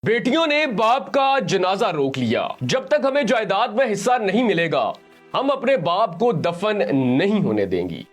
बेटियों ने बाप का जनाजा रोक लिया। जब तक हमें जायदाद में हिस्सा नहीं मिलेगा हम अपने बाप को दफन नहीं होने देंगी।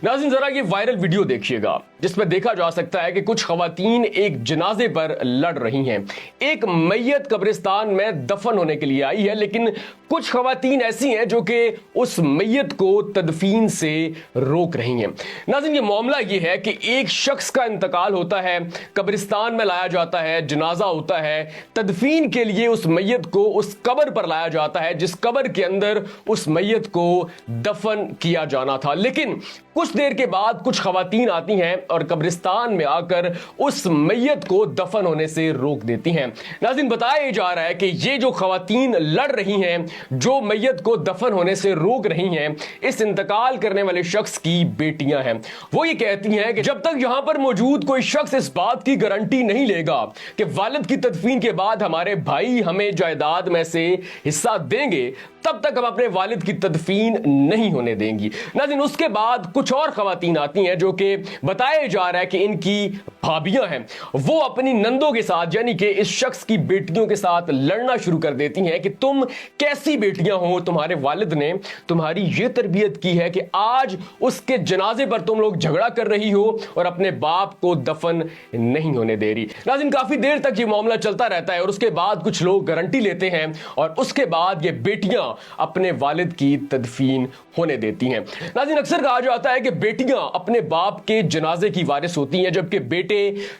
नाज़रीन जरा ये वायरल वीडियो देखिएगा जिसमें देखा जा सकता है कि कुछ खवातीन एक जनाजे पर लड़ रही हैं। एक मैयत कब्रिस्तान में दफन होने के लिए आई है, लेकिन कुछ खवातीन ऐसी हैं जो कि उस मैयत को तदफीन से रोक रही हैं। नाज़रीन ये मामला ये है कि एक शख्स का इंतकाल होता है, कब्रिस्तान में लाया जाता है, जनाजा होता है, तदफीन के लिए उस मैयत को उस कब्र पर लाया जाता है जिस कब्र के अंदर उस मैयत को दफन किया जाना था। लेकिन कुछ देर के बाद कुछ खवातीन आती हैं और कब्रिस्तान में आकर उस मैयत को दफन होने से रोक देती हैं। नाज़रीन बताया जा रहा है कि ये जो खवातीन लड़ रही हैं, जो मैयत को दफन होने से रोक रही हैं, इस इंतकाल करने वाले शख्स की बेटियां हैं। वो ये कहती हैं कि जब तक यहां पर मौजूद कोई शख्स इस बात की गारंटी नहीं लेगा कि वालिद की तदफीन के बाद हमारे भाई हमें जायदाद में से हिस्सा देंगे, तब तक हम अपने वालिद की तदफीन नहीं होने देंगी। नाज़रीन उसके बाद कुछ और खवातीन आती हैं जो कि बताया जा रहा है कि इनकी भाभियां हैं, वो अपनी नंदों के साथ यानी कि इस शख्स की बेटियों के साथ लड़ना शुरू कर देती हैं कि तुम कैसी बेटियां हो, तुम्हारे वालिद ने तुम्हारी ये तरबियत की है कि आज उसके जनाजे पर तुम लोग झगड़ा कर रही हो और अपने बाप को दफन नहीं होने दे रही। नाज़रीन काफी देर तक ये मामला चलता रहता है और उसके बाद कुछ लोग गारंटी लेते हैं और उसके बाद ये बेटियां अपने वालिद की तदफीन होने देती हैं। नाज़रीन अक्सर कहा जाता है कि बेटियां अपने बाप के जनाजे की वारिस होती हैं जबकि बेटे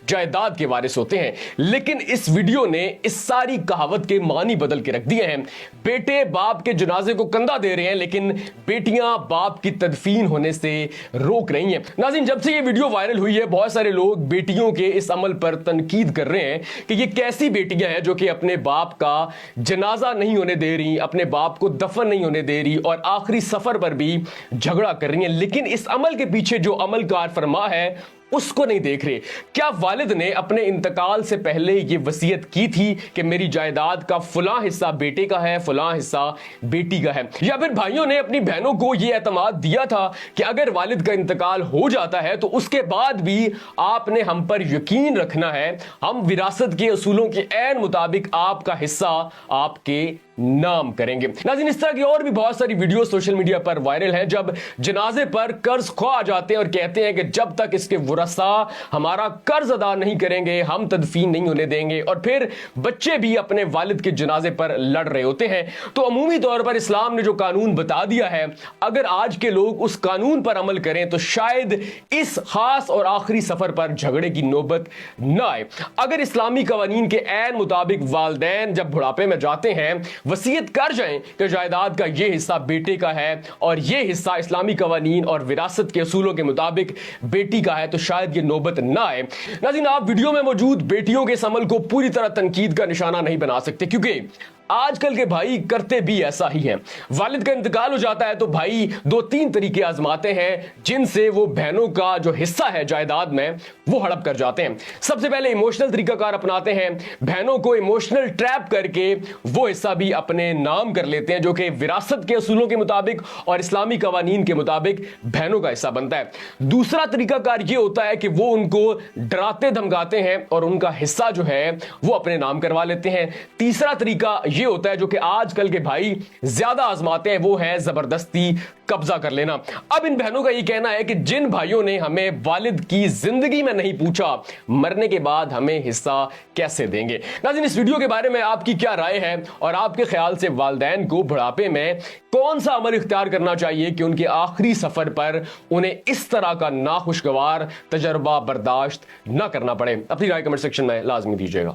जायदाद के वारिस होते हैं, लेकिन इस वीडियो ने इस सारी कहावत के मानी बदल के रख दिए हैं। बेटे बाप के जनाजे को कंधा दे रहे हैं लेकिन बेटियां बाप की तदफीन होने से रोक रही हैं। नाज़रीन जब से ये वीडियो वायरल हुई है बहुत सारे लोग बेटियों के इस अमल पर तनकीद कर रहे हैं कि ये कैसी बेटियां हैं जो कि अपने बाप का जनाजा नहीं होने दे रही, अपने बाप को दफन नहीं होने दे रही और आखिरी सफर पर भी झगड़ा कर रही हैं। लेकिन इस अमल के पीछे जो अमल कार फरमा है उसको नहीं देख रहे। क्या वालिद ने अपने इंतकाल से पहले ये वसीयत की थी कि मेरी जायदाद का फलां हिस्सा बेटे का है, फलां हिस्सा बेटी का है, या फिर भाइयों ने अपनी बहनों को ये एतमाद दिया था कि अगर वालिद का इंतकाल हो जाता है तो उसके बाद भी आपने हम पर यकीन रखना है, हम विरासत के असूलों के ऐन मुताबिक आपका हिस्सा आपके नाम करेंगे। नाज़रीन इस तरह की और भी बहुत सारी वीडियो सोशल मीडिया पर वायरल है जब जनाजे पर कर्ज ख्वाह आ जाते हैं और कहते हैं कि जब तक इसके वरसा हमारा कर्ज अदा नहीं करेंगे हम तदफीन नहीं होने देंगे, और फिर बच्चे भी अपने वालिद के जनाजे पर लड़ रहे होते हैं। तो अमूमी तौर पर इस्लाम ने जो कानून बता दिया है, अगर आज के लोग उस कानून पर अमल करें तो शायद इस खास और आखिरी सफर पर झगड़े की नौबत न आए। अगर इस्लामी कवानीन के ऐन मुताबिक वालिदैन जब बुढ़ापे में जाते हैं वसीयत कर जाएं कि जायदाद का ये हिस्सा बेटे का है और ये हिस्सा इस्लामी कवानीन और विरासत के असूलों के मुताबिक बेटी का है, तो शायद ये नौबत ना आए। नाज़रीन आप वीडियो में मौजूद बेटियों के इस अमल को पूरी तरह तनकीद का निशाना नहीं बना सकते क्योंकि आजकल के भाई करते भी ऐसा ही हैं। वालिद का इंतकाल हो जाता है तो भाई दो तीन तरीके आजमाते हैं जिनसे वो बहनों का जो हिस्सा है जायदाद में वो हड़प कर जाते हैं। सबसे पहले इमोशनल तरीकाकार अपनाते हैं, बहनों को इमोशनल ट्रैप करके वो हिस्सा भी अपने नाम कर लेते हैं जो कि विरासत के असूलों के मुताबिक और इस्लामी कवानीन के मुताबिक बहनों का हिस्सा बनता है। दूसरा तरीकाकार ये होता है कि वो उनको डराते धमकाते हैं और उनका हिस्सा जो है वो अपने नाम करवा लेते हैं। तीसरा तरीका ये होता है जो कि आजकल के भाई ज्यादा आजमाते हैं, वो है जबरदस्ती कब्जा कर लेना। अब इन बहनों का ये कहना है कि जिन भाइयों ने हमें वालिद की जिंदगी में नहीं पूछा, मरने के बाद हमें हिस्सा कैसे देंगे। नाज़रीन इस वीडियो के बारे में आपकी क्या राय है और आपके ख्याल से वालिदैन को बुढ़ापे में कौन सा अमल इख्तियार करना चाहिए कि उनके आखिरी सफर पर उन्हें इस तरह का नाखुशगवार तजर्बा बर्दाश्त न करना पड़े? अपनी राय कमेंट सेक्शन में लाजमी दीजिएगा।